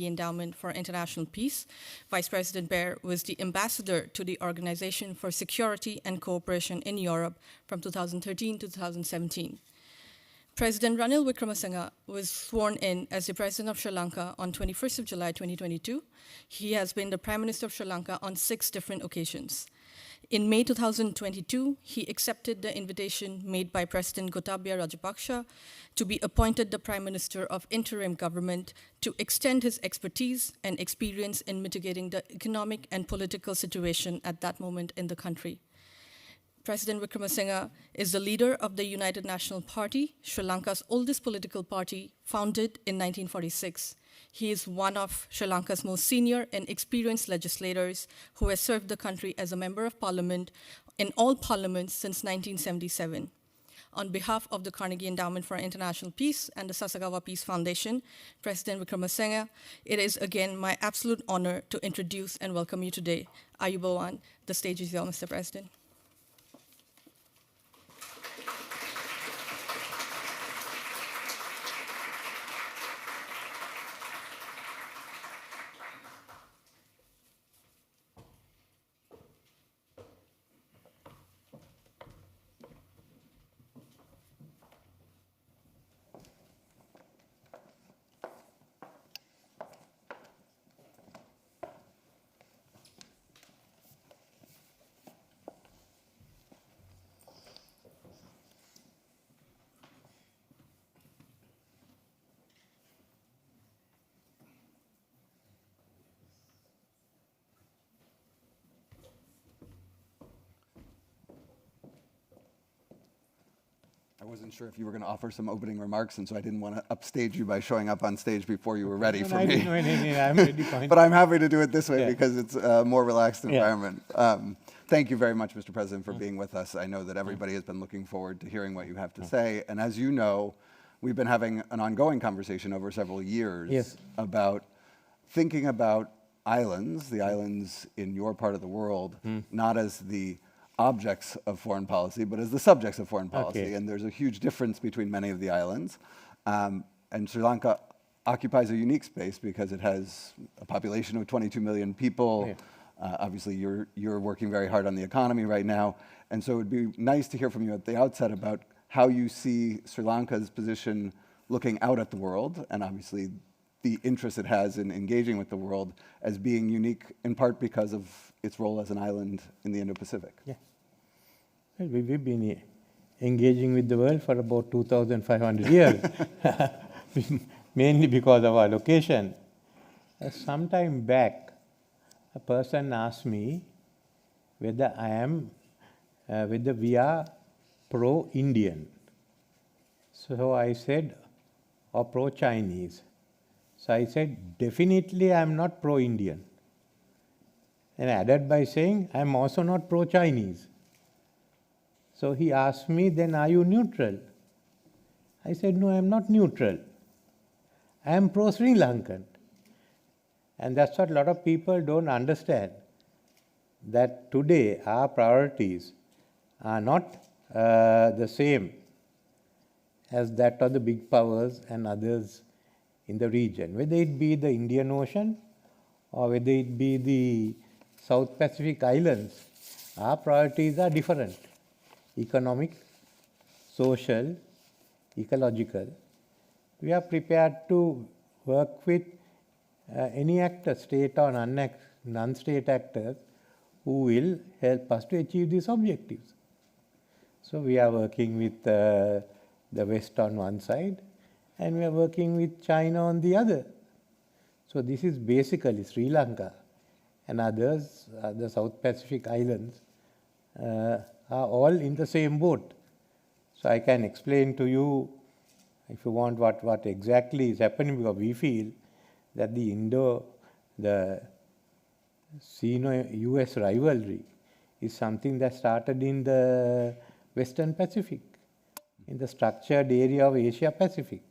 Endowment for International Peace. Vice President Baer was the ambassador to the Organization for Security and Cooperation in Europe from 2013 to 2017. President Ranil Wickremesinghe was sworn in as the President of Sri Lanka on 21st of July 2022. He has been the Prime Minister of Sri Lanka on 6 different occasions. In May 2022, he accepted the invitation made by President Gotabaya Rajapaksa to be appointed the Prime Minister of Interim Government to extend his expertise and experience in mitigating the economic and political situation at that moment in the country. President Wickremesinghe is the leader of the United National Party, Sri Lanka's oldest political party, founded in 1946. He is one of Sri Lanka's most senior and experienced legislators who has served the country as a member of parliament in all parliaments since 1977. On behalf of the Carnegie Endowment for International Peace and the Sasakawa Peace Foundation, President Wickremesinghe, it is again my absolute honor to introduce and welcome you today. Ayubowan, the stage is yours, Mr. President. I wasn't sure if you were going to offer some opening remarks, and so I didn't want to upstage you by showing up on stage before you were ready for me. No, I'm ready. Fine. But I'm happy to do it this way because it's a more relaxed environment. Thank you very much, Mr. President, for being with us. I know that everybody has been looking forward to hearing what you have to say. And as you know, we've been having an ongoing conversation over several years about thinking about islands, the islands in your part of the world, not as the objects of foreign policy, but as the subjects of foreign policy. Okay. And there's a huge difference between many of the islands. And Sri Lanka occupies a unique space because it has a population of 22 million people. Obviously, you're working very hard on the economy right now. And so it would be nice to hear from you at the outset about how you see Sri Lanka's position looking out at the world, and obviously the interest it has in engaging with the world as being unique in part because of its role as an island in the Indo-Pacific. Yeah. Well, we've been engaging with the world for about 2,500 years, mainly because of our location. Some time back, a person asked me whether whether we are pro-Indian. So I said, or pro-Chinese. So I said, definitely I'm not pro-Indian. And I added by saying, I'm also not pro-Chinese. So he asked me, then are you neutral? I said, no, I'm not neutral. I am pro-Sri Lankan. And that's what a lot of people don't understand, that today our priorities are not the same as that of the big powers and others in the region, whether it be the Indian Ocean or whether it be the South Pacific Islands. Our priorities are different: economic, social, ecological. We are prepared to work with any actor, state or non-state actors, who will help us to achieve these objectives. So we are working with the West on one side, and we are working with China on the other. So this is basically Sri Lanka and others, the South Pacific Islands, are all in the same boat. So I can explain to you, if you want, what exactly is happening, because we feel that the Sino-US rivalry is something that started in the Western Pacific, in the structured area of Asia Pacific.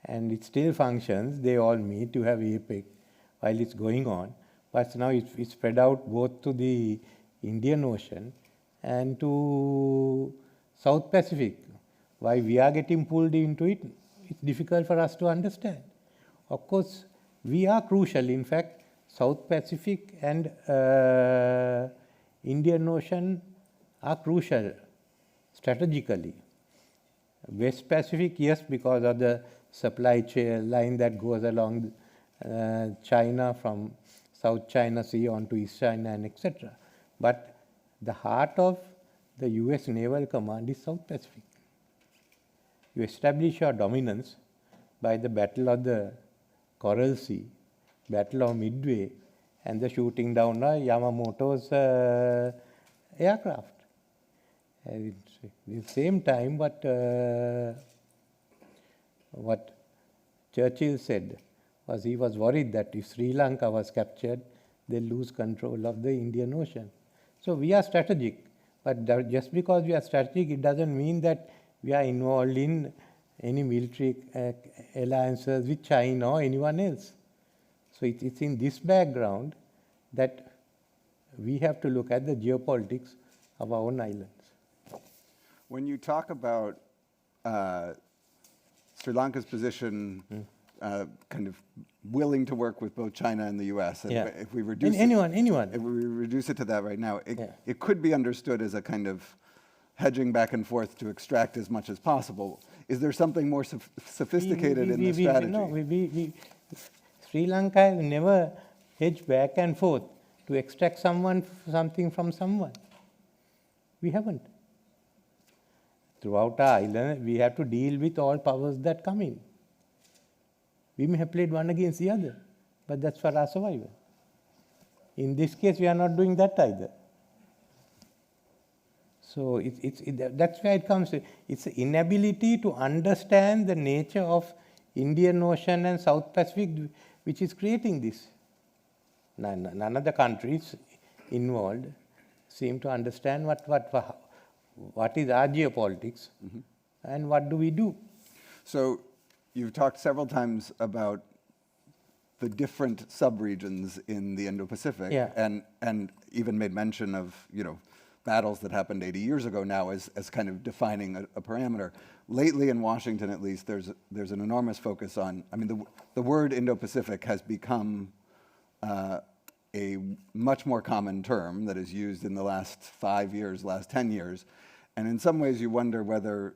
And it still functions. They all meet to have APEC while it's going on. But now it's spread out both to the Indian Ocean and to South Pacific. Why we are getting pulled into it, it's difficult for us to understand. Of course, we are crucial. In fact, South Pacific and Indian Ocean are crucial strategically. West Pacific, yes, because of the supply chain line that goes along China from South China Sea onto East China and etc. But the heart of the US Naval Command is South Pacific. You establish your dominance by the Battle of the Coral Sea, Battle of Midway, and the shooting down of Yamamoto's aircraft. At the same time, what Churchill said was he was worried that if Sri Lanka was captured, they'll lose control of the Indian Ocean. So we are strategic, but just because we are strategic, it doesn't mean that we are involved in any military alliances with China or anyone else. So it's in this background that we have to look at the geopolitics of our own islands. When you talk about Sri Lanka's position, kind of willing to work with both China and the U.S., and if we reduce anyone, if we reduce it to that right now, it could be understood as a kind of hedging back and forth to extract as much as possible. Is there something more sophisticated in the strategy? No, Sri Lanka has never hedged back and forth to extract something from someone. We haven't. Throughout our island, we have to deal with all powers that come in. We may have played one against the other, but that's for our survival. In this case, we are not doing that either. So that's where it comes to. It's the inability to understand the nature of Indian Ocean and South Pacific which is creating this. None of the countries involved seem to understand what is our geopolitics and what do we do. So you've talked several times about the different subregions in the Indo-Pacific, and even made mention of battles that happened 80 years ago now as kind of defining a parameter. Lately in Washington, at least, there's an enormous focus on. I mean, the word Indo-Pacific has become a much more common term that is used in the last 5 years, last 10 years, and in some ways you wonder whether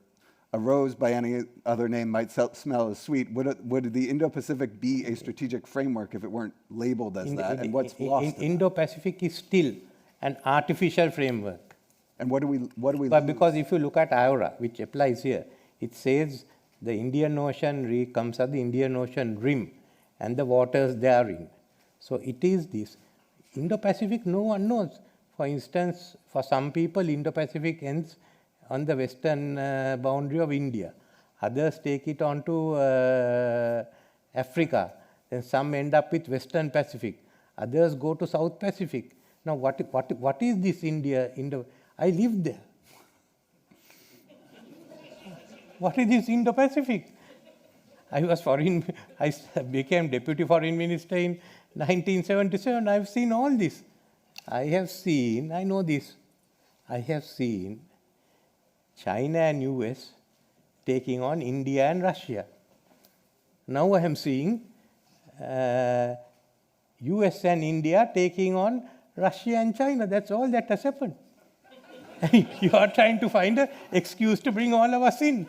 a rose by any other name might smell as sweet. Would the Indo-Pacific be a strategic framework if it weren't labeled as that? And what's lost in Indo-Pacific is still an artificial framework. And what do we But lose? because if you look at IORA, which applies here, it says the Indian Ocean comes at the Indian Ocean rim and the waters therein. So it is this. Indo-Pacific, no one knows. For instance, for some people, Indo-Pacific ends on the western boundary of India. Others take it on to Africa. Then some end up with Western Pacific. Others go to South Pacific. Now, what is this India? I lived there. What is this Indo-Pacific? I became Deputy Foreign Minister in 1977. I've seen all this. I know this. I have seen China and US taking on India and Russia. Now I am seeing US and India taking on Russia and China. That's all that has happened. You are trying to find an excuse to bring all of us in.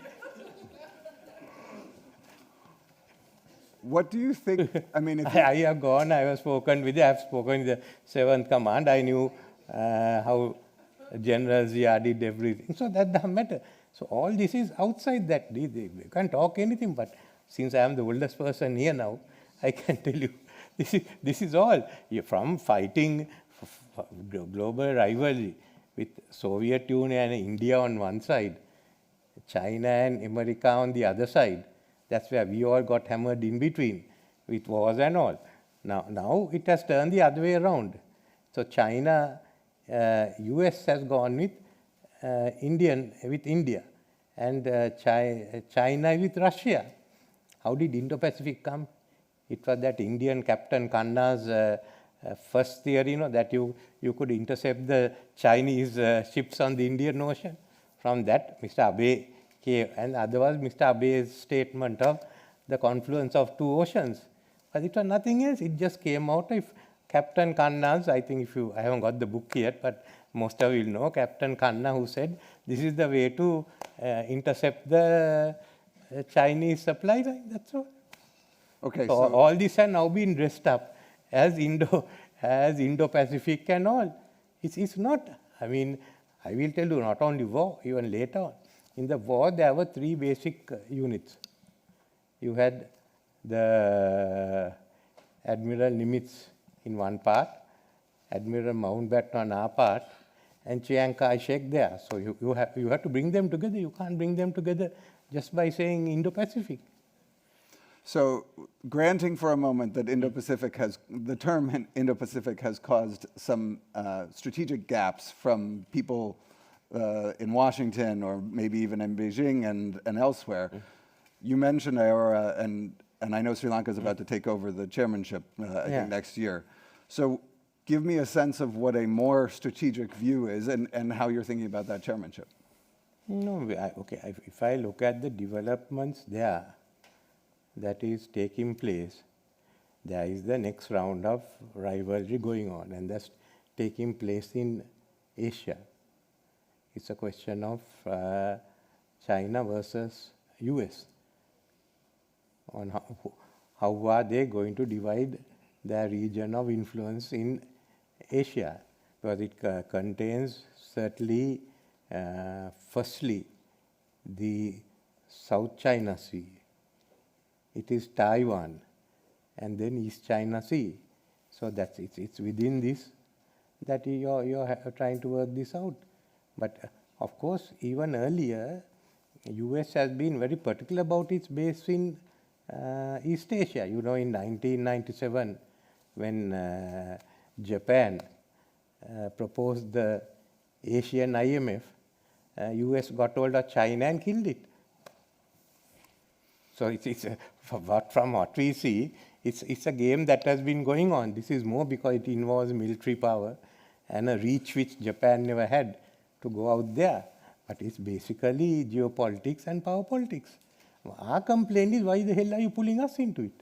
What do you think? I mean, I have gone. I have spoken with the 7th Command. I knew how General Zia did everything. So that doesn't matter. So all this is outside that. You can't talk anything. But since I am the oldest person here now, I can tell you this is all. From fighting global rivalry with Soviet Union and India on one side, China and America on the other side. That's where we all got hammered in between with wars and all. Now it has turned the other way around. So China, US has gone with India, and China with Russia. How did Indo-Pacific come? It was that Indian Captain Khanna's first theory, that you could intercept the Chinese ships on the Indian Ocean. From that, Mr. Abe came, and other was Mr. Abe's statement of the confluence of two oceans. But it was nothing else. It just came out of Captain Khanna's, I think I haven't got the book yet, but most of you will know, Captain Khanna, who said, this is the way to intercept the Chinese supply line, that's all. Okay, So all this has now been dressed up as Indo-Pacific and all. It's not. I mean, I will tell you, not only war, even later on. In the war, there were three basic units. You had the Admiral Nimitz in one part, Admiral Mountbatten on our part, and Chiang Kai-shek there. So you have to bring them together. You can't bring them together just by saying Indo-Pacific. So, granting for a moment that the term Indo-Pacific has caused some strategic gaps from people in Washington or maybe even in Beijing and elsewhere. You mentioned IORA, and I know Sri Lanka is about to take over the chairmanship, I think, next year. So, give me a sense of what a more strategic view is and how you're thinking about that chairmanship. No, if I look at the developments there, that is taking place, there is the next round of rivalry going on, and that's taking place in Asia. It's a question of China versus US. On how are they going to divide their region of influence in Asia? Because it contains certainly, firstly, the South China Sea. It is Taiwan, and then East China Sea. So that's it's within this that you're trying to work this out. But of course, even earlier, US has been very particular about its base in East Asia. You know, in 1997, when Japan proposed the Asian IMF, US got hold of China and killed it. So from what we see, it's a game that has been going on. This is more because it involves military power and a reach which Japan never had to go out there. But it's basically geopolitics and power politics. Our complaint is, why the hell are you pulling us into it?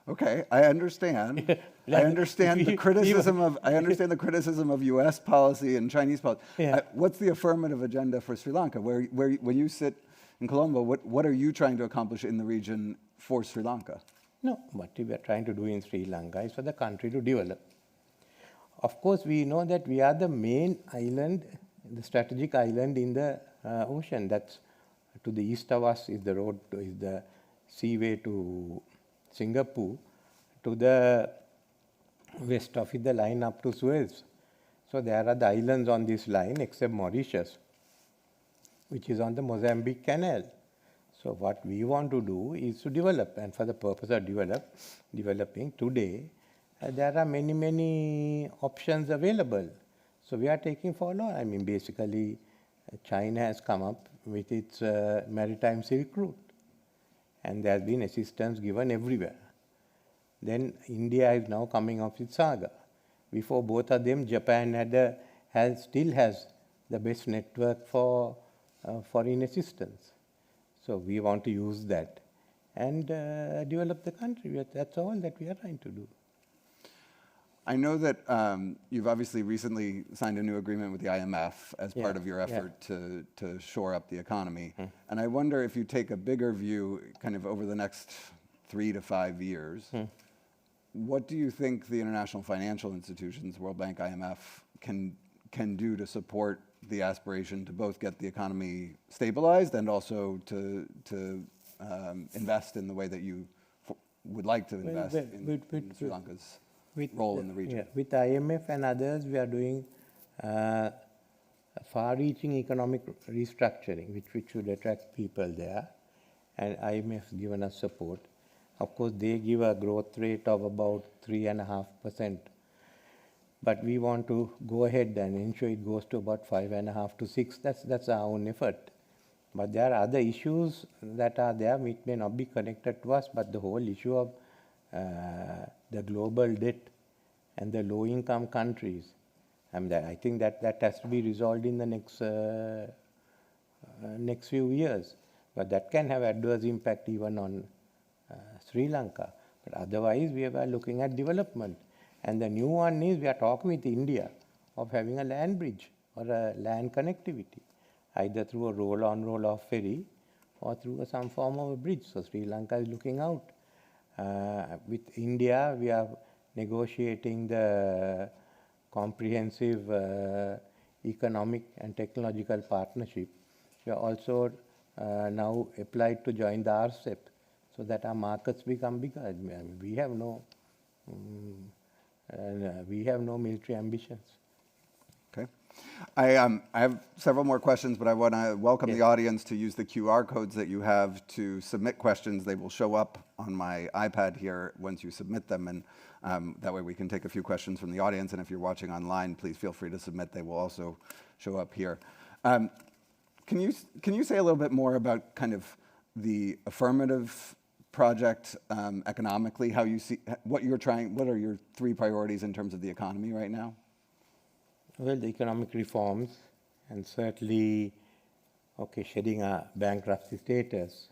Okay, I understand. I understand the criticism of U.S. policy and Chinese policy. Yeah. What's the affirmative agenda for Sri Lanka? When you sit in Colombo, what are you trying to accomplish in the region for Sri Lanka? No, what we are trying to do in Sri Lanka is for the country to develop. Of course, we know that we are the main island, the strategic island in the ocean. That's to the east of us is the seaway to Singapore. To the west of it, the line up to Suez. So there are the islands on this line except Mauritius, which is on the Mozambique Canal. So what we want to do is to develop, and for the purpose of developing today, there are many, many options available. So we are taking follow. I mean, basically, China has come up with its maritime Silk Route, and there has been assistance given everywhere. Then India is now coming up with Saga. Before both of them, Japan still has the best network for foreign assistance. So we want to use that and develop the country. That's all that we are trying to do. I know that you've obviously recently signed a new agreement with the IMF as part of your effort to shore up the economy. And I wonder if you take a bigger view kind of over the next 3 to 5 years, what do you think the international financial institutions, World Bank, IMF, can do to support the aspiration to both get the economy stabilized and also to invest in the way that you would like to invest in Sri Lanka's role in the region? Yeah, with IMF and others, we are doing far-reaching economic restructuring, which should attract people there. And IMF has given us support. Of course, they give a growth rate of about 3.5%. But we want to go ahead and ensure it goes to about 5.5 to 6. That's our own effort. But there are other issues that are there which may not be connected to us, but the whole issue of the global debt and the low-income countries. I think that has to be resolved in the next few years. But that can have adverse impact even on Sri Lanka. But otherwise, we are looking at development. And the new one is we are talking with India of having a land bridge or a land connectivity, either through a roll-on, roll-off ferry or through some form of a bridge. So Sri Lanka is looking out. With India, we are negotiating the comprehensive economic and technological partnership. We are also now applied to join the RCEP so that our markets become bigger. I mean, we have no military ambitions. Okay. I have several more questions, but I want to welcome the audience to use the QR codes that you have to submit questions. They will show up on my iPad here once you submit them, and that way we can take a few questions from the audience. And if you're watching online, please feel free to submit. They will also show up here. Can you say a little bit more about kind of the affirmative project economically? How you see what you're trying? What are your 3 priorities in terms of the economy right now? Well, the economic reforms, and certainly, shedding a bankruptcy status.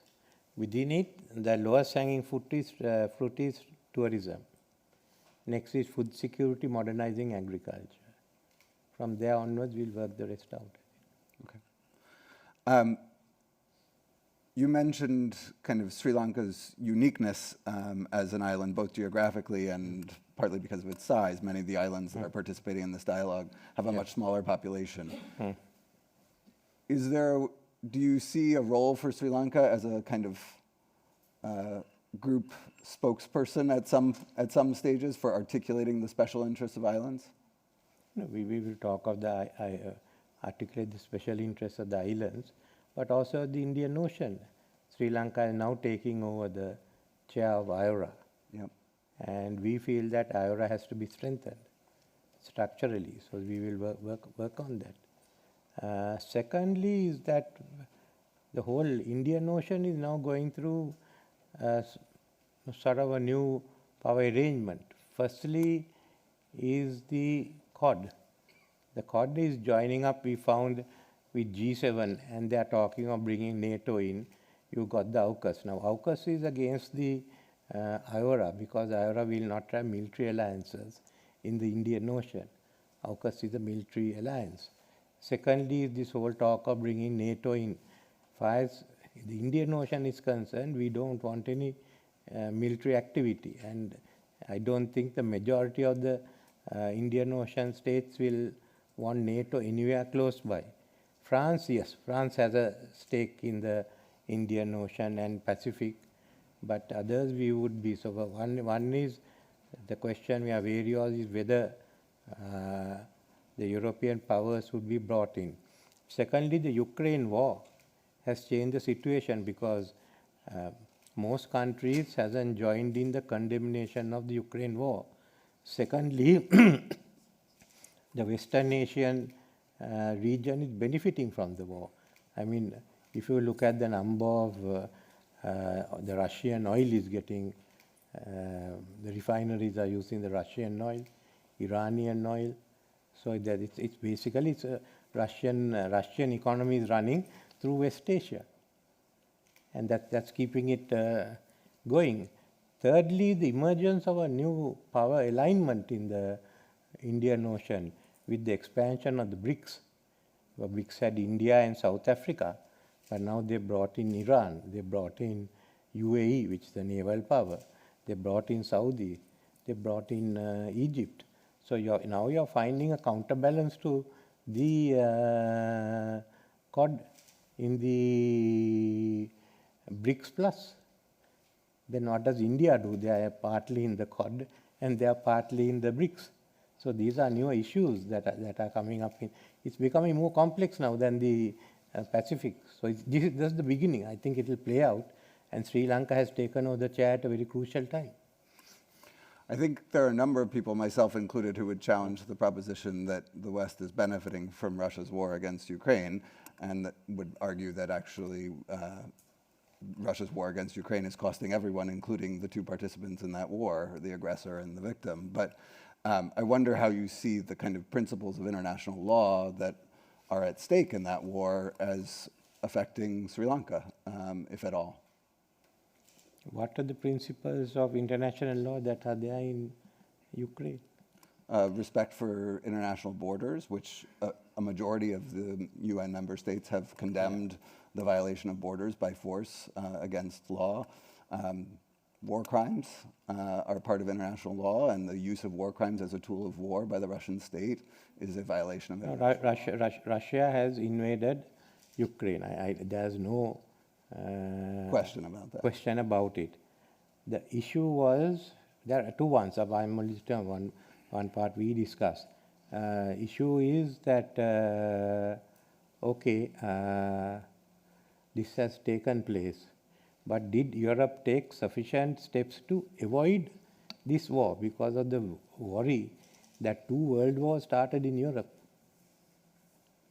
Within it, the lowest hanging fruit is tourism. Next is food security, modernizing agriculture. From there onwards, we'll work the rest out. Okay. You mentioned kind of Sri Lanka's uniqueness as an island, both geographically and partly because of its size. Many of the islands that are participating in this dialogue have a much smaller population. Do you see a role for Sri Lanka as a kind of group spokesperson at some stages for articulating the special interests of islands? No, we will talk of articulate the special interests of the islands, but also the Indian Ocean. Sri Lanka is now taking over the chair of IORA. Yep. And we feel that IORA has to be strengthened structurally, so we will work on that. Secondly is that the whole Indian Ocean is now going through sort of a new power arrangement. Firstly is the Quad. The Quad is joining up, we found, with G7, and they are talking of bringing NATO in. You got the AUKUS. Now, AUKUS is against the IORA because IORA will not have military alliances in the Indian Ocean. AUKUS is a military alliance. Secondly, this whole talk of bringing NATO in. As far as the Indian Ocean is concerned, we don't want any military activity, and I don't think the majority of the Indian Ocean states will want NATO anywhere close by. France, yes, France has a stake in the Indian Ocean and Pacific, but others we would be. So one is the question we are wary of is whether the European powers would be brought in. Secondly, the Ukraine war has changed the situation because most countries hasn't joined in the condemnation of the Ukraine war. Secondly, the Western Asian region is benefiting from the war. I mean, if you look at the number of the Russian oil is getting, the refineries are using the Russian oil, Iranian oil. So that it's basically a Russian economy is running through West Asia, and that's keeping it going. Thirdly, the emergence of a new power alignment in the Indian Ocean with the expansion of the BRICS. The BRICS had India and South Africa, but now they brought in Iran, they brought in UAE, which is the naval power, they brought in Saudi, they brought in Egypt. So now you're finding a counterbalance to the Quad in the BRICS Plus. Then what does India do? They are partly in the Quad and they are partly in the BRICS. So these are new issues that are coming up. It's becoming more complex now than the Pacific. So this is the beginning. I think it will play out, and Sri Lanka has taken over the chair at a very crucial time. I think there are a number of people, myself included, who would challenge the proposition that the West is benefiting from Russia's war against Ukraine, and that would argue that actually Russia's war against Ukraine is costing everyone, including the two participants in that war, the aggressor and the victim. But I wonder how you see the kind of principles of international law that are at stake in that war as affecting Sri Lanka, if at all. What are the principles of international law that are there in Ukraine? Respect for international borders, which a majority of the UN member states have condemned the violation of borders by force against law. War crimes are part of international law, and the use of war crimes as a tool of war by the Russian state is a violation of international law. Russia has invaded Ukraine. There's no Question about that. question about it. The issue was, there are two ones. I'm only telling one part we discussed. Issue is that, this has taken place, but did Europe take sufficient steps to avoid this war because of the worry that 2 world wars started in Europe?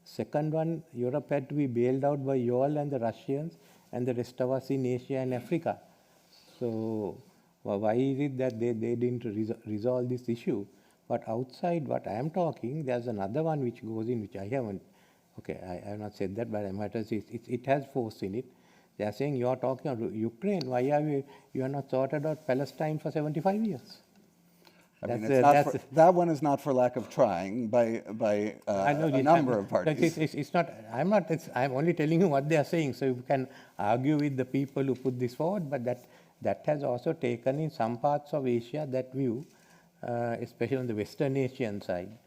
Second one, Europe had to be bailed out by you all and the Russians and the rest of us in Asia and Africa. So why is it that they didn't resolve this issue? But outside what I am talking, there's another one which goes in, which I haven't, I have not said that, but I might have said it has force in it. They are saying you are talking about Ukraine, why are you are not sorted out Palestine for 75 years? I mean, that one is not for lack of trying by a number of parties. It's not. I'm only telling you what they are saying. So you can argue with the people who put this forward, but that has also taken in some parts of Asia that view, especially on the Western Asian side.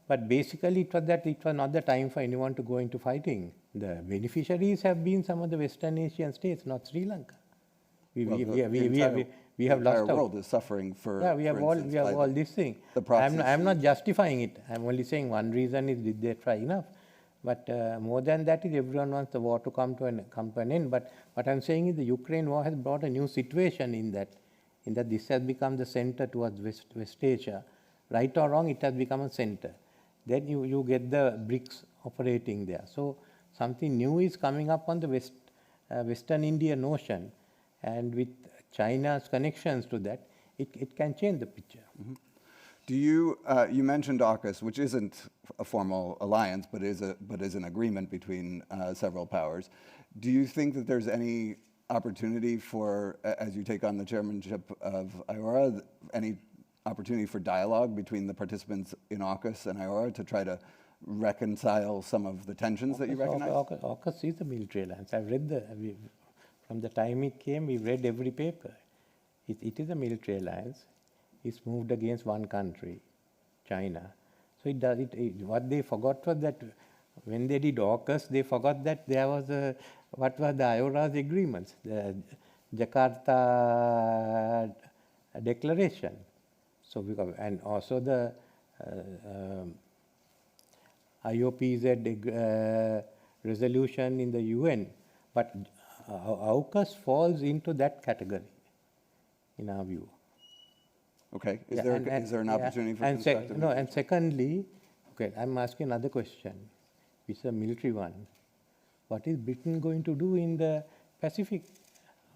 But basically, it was not the time for anyone to go into fighting. The beneficiaries have been some of the Western Asian states, not Sri Lanka. We have lost out. The entire world is suffering for. We have all this thing. I'm not justifying it. I'm only saying one reason is did they try enough. But more than that is everyone wants the war to come to an end. But what I'm saying is the Ukraine war has brought a new situation in that this has become the center towards West Asia. Right or wrong, it has become a center. Then you get the BRICS operating there. So something new is coming up on the Western Indian Ocean, and with China's connections to that, it can change the picture. Mm-hmm. Do you mentioned AUKUS, which isn't a formal alliance, but is an agreement between several powers. Do you think that there's any opportunity for, as you take on the chairmanship of IORA, any opportunity for dialogue between the participants in AUKUS and IORA to try to reconcile some of the tensions that you recognize? AUKUS is a military alliance. I've read from the time it came, we read every paper. It is a military alliance. It's moved against one country, China. So what they forgot was that when they did AUKUS, they forgot that there was what were the IORA's agreements, the Jakarta Declaration. So and also the IOPZ resolution in the UN. But AUKUS falls into that category, in our view. Okay. Is there an opportunity for constructive? No, and secondly, I'm asking another question, which is a military one. What is Britain going to do in the Pacific?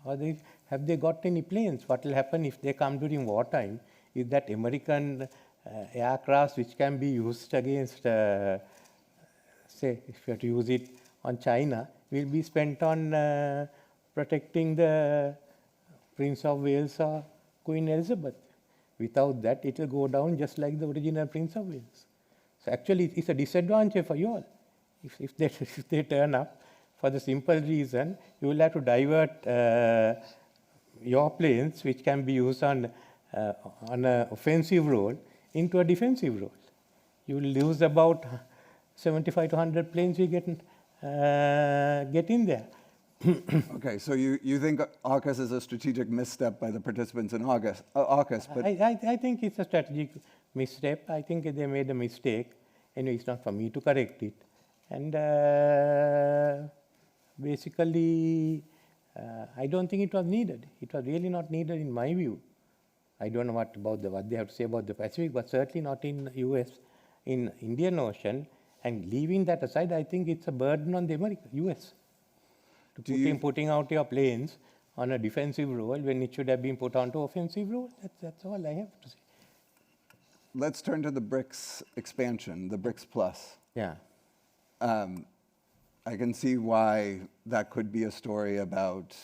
Have they got any planes? What will happen if they come during wartime? Is that American aircraft which can be used against, say, if you have to use it on China, will be spent on protecting the Prince of Wales or Queen Elizabeth. Without that, it will go down just like the original Prince of Wales. So actually, it's a disadvantage for you all. If they turn up, for the simple reason, you will have to divert your planes, which can be used on an offensive role, into a defensive role. You will lose about 75 to 100 planes we get in there. Okay, so you think AUKUS is a strategic misstep by the participants in AUKUS, but I think it's a strategic misstep. I think they made a mistake. Anyway, it's not for me to correct it. And basically, I don't think it was needed. It was really not needed in my view. I don't know what they have to say about the Pacific, but certainly not in US, in Indian Ocean. And leaving that aside, I think it's a burden on the US to putting out your planes on a defensive role when it should have been put onto offensive role. That's all I have to say. Let's turn to the BRICS expansion, the BRICS Plus. Yeah. I can see why that could be a story about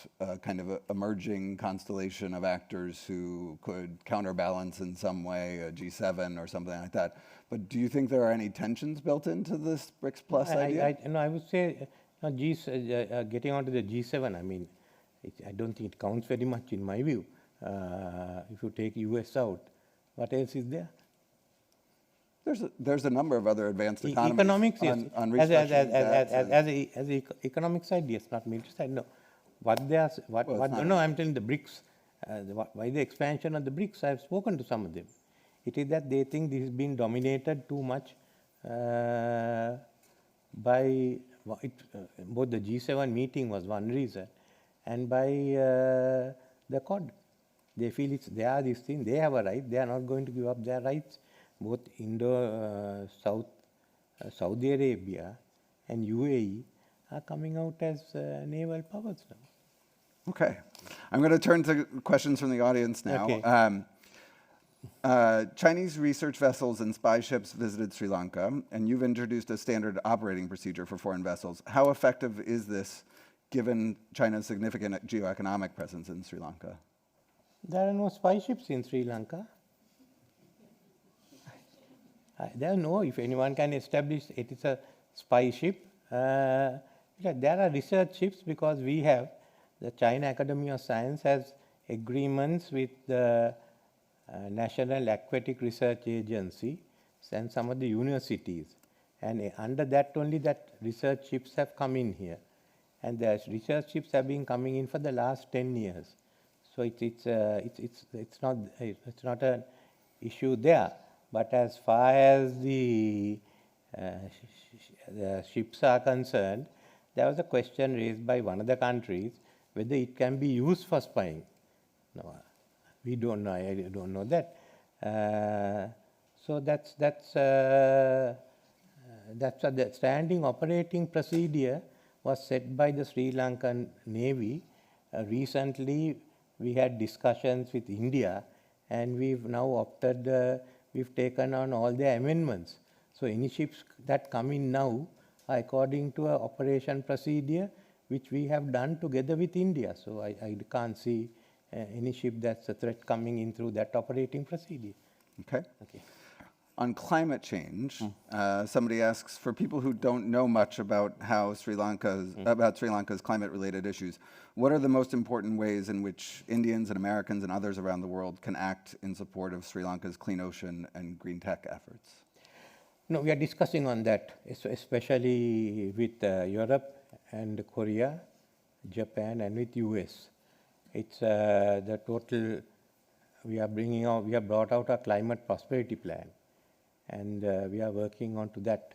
kind of an emerging constellation of actors who could counterbalance in some way a G7 or something like that. But do you think there are any tensions built into this BRICS Plus idea? I would say getting onto the G7, I mean, I don't think it counts very much in my view. If you take US out, what else is there? There's a number of other advanced economies Economics, yes. on restructuring as the economic side, yes, not military side, no. No, I'm telling the BRICS. Why the expansion of the BRICS? I've spoken to some of them. It is that they think this has been dominated too much by both the G7 meeting was one reason, and by the Quad. They feel they are this thing. They have a right. They are not going to give up their rights. Both Saudi Arabia and UAE are coming out as naval powers now. Okay. I'm going to turn to questions from the audience now. Okay. Chinese research vessels and spy ships visited Sri Lanka, and you've introduced a standard operating procedure for foreign vessels. How effective is this, given China's significant geoeconomic presence in Sri Lanka? There are no spy ships in Sri Lanka. There are no, if anyone can establish it is a spy ship. There are research ships because we have, the China Academy of Science has agreements with the National Aquatic Research Agency and some of the universities. And under that only that research ships have come in here. And the research ships have been coming in for the last 10 years. So it's not an issue there. But as far as the ships are concerned, there was a question raised by one of the countries whether it can be used for spying. No, we don't know. I don't know that. So that's the standing operating procedure was set by the Sri Lankan Navy. Recently, we had discussions with India, and we've now opted. We've taken on all the amendments. So any ships that come in now are according to an operation procedure which we have done together with India. So I can't see any ship that's a threat coming in through that operating procedure. Okay. On climate change, somebody asks, for people who don't know much about how Sri Lanka's climate-related issues, what are the most important ways in which Indians and Americans and others around the world can act in support of Sri Lanka's clean ocean and green tech efforts? No, we are discussing on that, especially with Europe and Korea, Japan, and with US. It's the total. We have brought out a climate prosperity plan. And we are working on to that.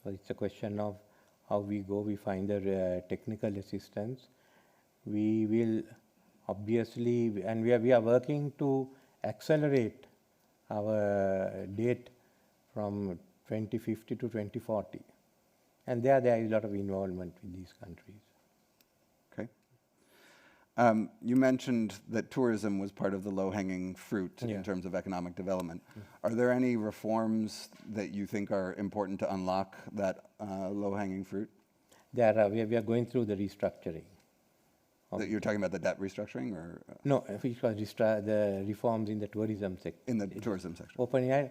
So it's a question of how we go. We find the technical assistance. We will obviously, and we are working to accelerate our date from 2050 to 2040. And there is a lot of involvement with these countries. Okay. You mentioned that tourism was part of the low-hanging fruit in terms of economic development. Are there any reforms that you think are important to unlock that low-hanging fruit? There are. We are going through the restructuring. That you're talking about the debt restructuring, or no? It was the reforms in the tourism sector. In the tourism sector. We're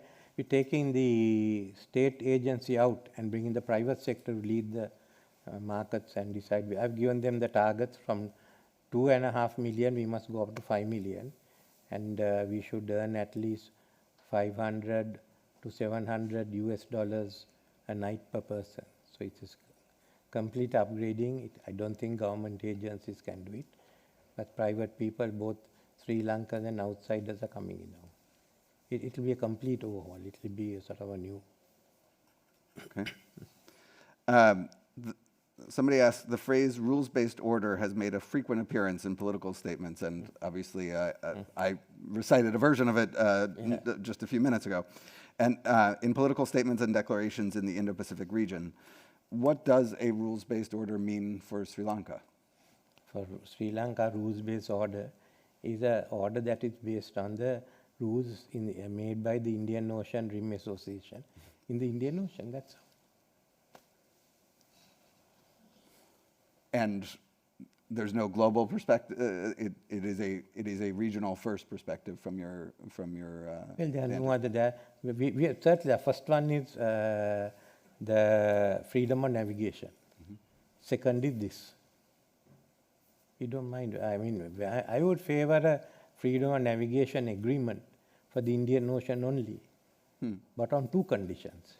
taking the state agency out and bringing the private sector to lead the markets and decide. I've given them the targets from 2.5 million, we must go up to 5 million, and we should earn at least $500 to $700 a night per person. So it is complete upgrading. I don't think government agencies can do it, but private people, both Sri Lankans and outsiders, are coming in now. It will be a complete overhaul. It will be a sort of a new. Okay. Somebody asked, the phrase rules-based order has made a frequent appearance in political statements, and obviously I recited a version of it just a few minutes ago. And in political statements and declarations in the Indo-Pacific region, what does a rules-based order mean for Sri Lanka? For Sri Lanka, rules-based order is an order that is based on the rules made by the Indian Ocean Rim Association in the Indian Ocean, that's all. and there's no global perspective. It is a regional first perspective from your. Well, there are no other there. Certainly, the first one is the freedom of navigation. Second is this. You don't mind? I mean, I would favor a freedom of navigation agreement for the Indian Ocean only, but on two conditions.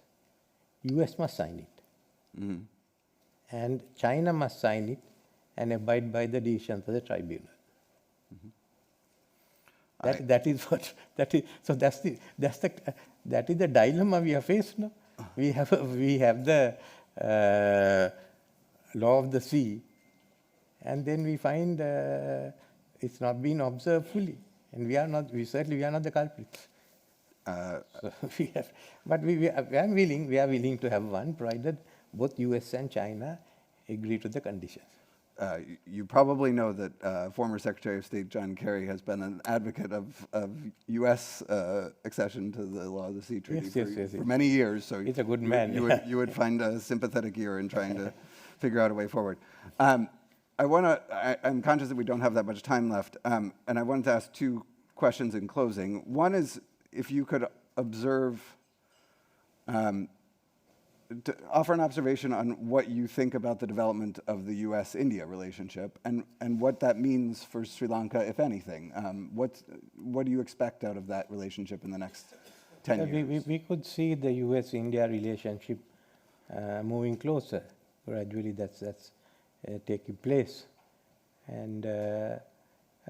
US must sign it, and China must sign it and abide by the decisions of the tribunal. That is what that is. So that is the dilemma we are faced now. We have the law of the sea, and then we find it's not been observed fully, and we certainly are not the culprits. So we are willing to have one, provided both US and China agree to the conditions. You probably know that former Secretary of State John Kerry has been an advocate of U.S. Accession to the Law of the Sea Treaty for many years. So he's a good man. You would find a sympathetic ear in trying to figure out a way forward. I'm conscious that we don't have that much time left, and I wanted to ask two questions in closing. One is if you could observe. To offer an observation on what you think about the development of the U.S.-India relationship and what that means for Sri Lanka, if anything. What do you expect out of that relationship in the next 10 years? We could see the U.S.-India relationship moving closer. Gradually, that's taking place. And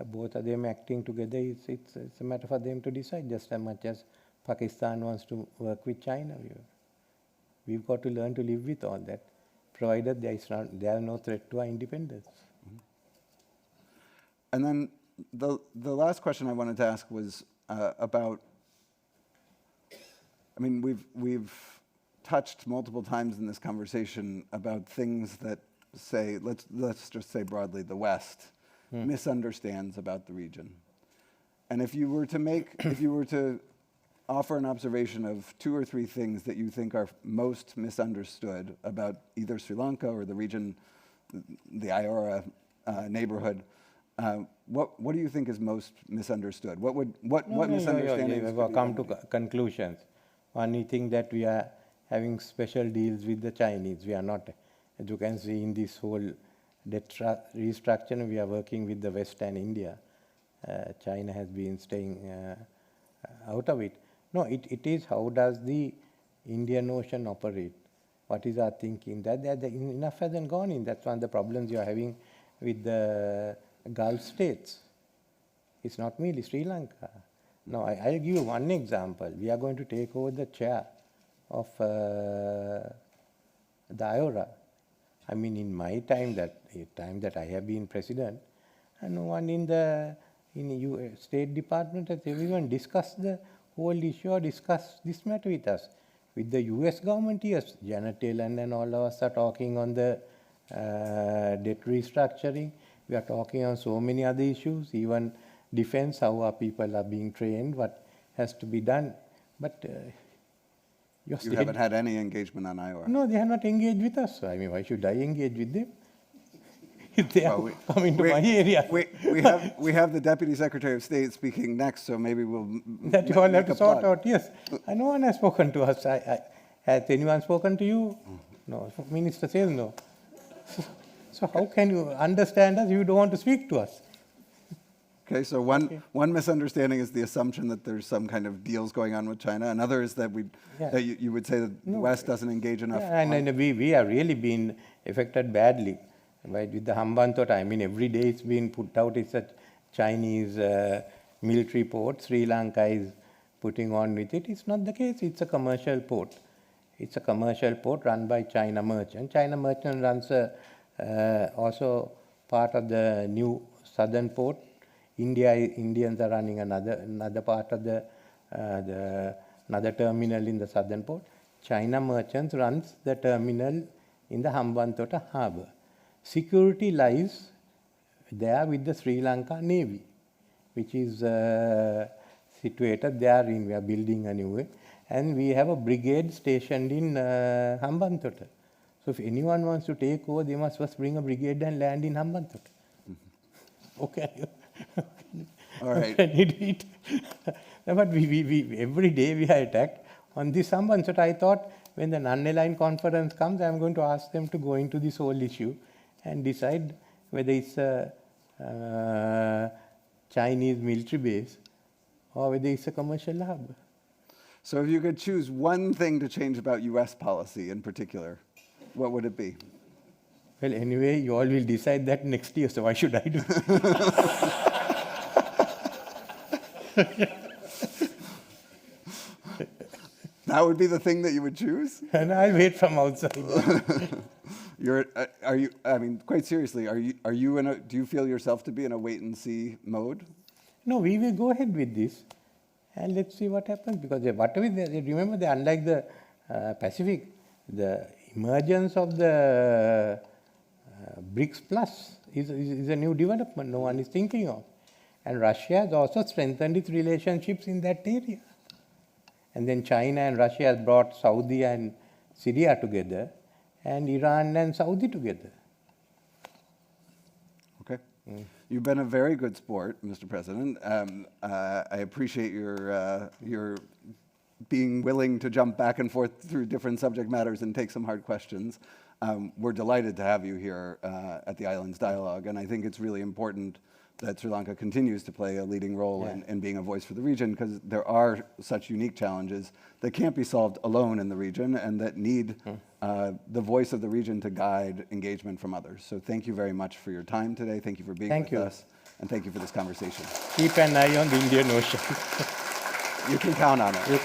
both of them acting together, it's a matter for them to decide, just as much as Pakistan wants to work with China. We've got to learn to live with all that, provided there is no threat to our independence. And then the last question I wanted to ask was about. I mean, we've touched multiple times in this conversation about things that say, let's just say broadly, the West misunderstands about the region. And if you were to offer an observation of two or three things that you think are most misunderstood about either Sri Lanka or the region, the Iora neighborhood, what do you think is most misunderstood? What misunderstandings? We have come to conclusions. One, we think that we are having special deals with the Chinese. We are not. As you can see in this whole debt restructuring, we are working with the West and India. China has been staying out of it. No, it is how does the Indian Ocean operate? What is our thinking? That enough hasn't gone in. That's one of the problems you are having with the Gulf states. It's not merely Sri Lanka. Now, I'll give you one example. We are going to take over the chair of the Iora. I mean, in my time, that I have been president, and no one in the State Department has even discussed the whole issue or discussed this matter with us. With the US government, yes, Janet Yellen and all of us are talking on the debt restructuring. We are talking on so many other issues, even defense, how our people are being trained, what has to be done. But you haven't had any engagement on Iora? No, they have not engaged with us. I mean, why should I engage with them? If they are coming to my area. We have the Deputy Secretary of State speaking next, so maybe we'll that you all have to sort out, yes. No one has spoken to us. Has anyone spoken to you? No. Minister says no. So how can you understand us if you don't want to speak to us? Okay, so one misunderstanding is the assumption that there's some kind of deals going on with China. Another is that that you would say that the West doesn't engage enough. Yeah, and we are really being affected badly. Right, with the Hambantota, I mean, every day it's been put out, it's a Chinese military port. Sri Lanka is putting on with it. It's not the case. It's a commercial port. It's a commercial port run by China Merchant. China Merchant runs also part of the new southern port. Indians are running another part of another terminal in the southern port. China Merchants runs the terminal in the Hambantota harbour. Security lies there with the Sri Lanka Navy, which is situated there. We are building a new way, and we have a brigade stationed in Hambantota. So if anyone wants to take over, they must first bring a brigade and land in Hambantota. Okay. All right. Can you do it? No, but we every day we are attacked on this Hambantota. I thought when the non-aligned conference comes, I'm going to ask them to go into this whole issue and decide whether it's a Chinese military base or whether it's a commercial hub. So if you could choose one thing to change about US policy in particular, what would it be? Well, anyway, you all will decide that next year, so why should I do it? That would be the thing that you would choose? And I'll wait from outside. Are you, I mean, quite seriously, are you in a, do you feel yourself to be in a wait and see mode? No, we will go ahead with this and let's see what happens, because whatever remember, unlike the Pacific, the emergence of the BRICS Plus is a new development no one is thinking of. And Russia has also strengthened its relationships in that area. And then China and Russia has brought Saudi and Syria together, and Iran and Saudi together. Okay. You've been a very good sport, Mr. President. I appreciate your being willing to jump back and forth through different subject matters and take some hard questions. We're delighted to have you here at the Islands Dialogue, and I think it's really important that Sri Lanka continues to play a leading role in being a voice for the region, because there are such unique challenges that can't be solved alone in the region and that need the voice of the region to guide engagement from others. So thank you very much for your time today. Thank you for being with us. And thank you for this conversation. Keep an eye on the Indian Ocean. You can count on it.